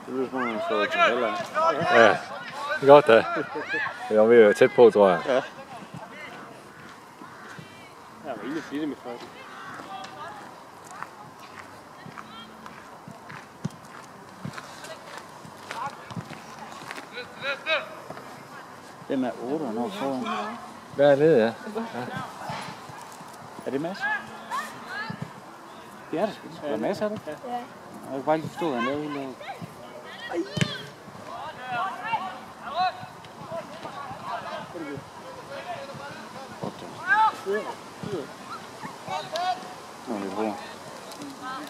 Det lyder som om, han står til halvleg. Ja, det er godt da. Det var ved at være tæt på, tror jeg. Ja. Jeg var egentlig flittig med først. Den er 8 år foran. Hvad er det, ja? Er det Mads? Det er det sgu. Er det Mads, er det? Ja. Jeg kan bare ikke forstå, hvad han lavede hele dagen. Nå, det er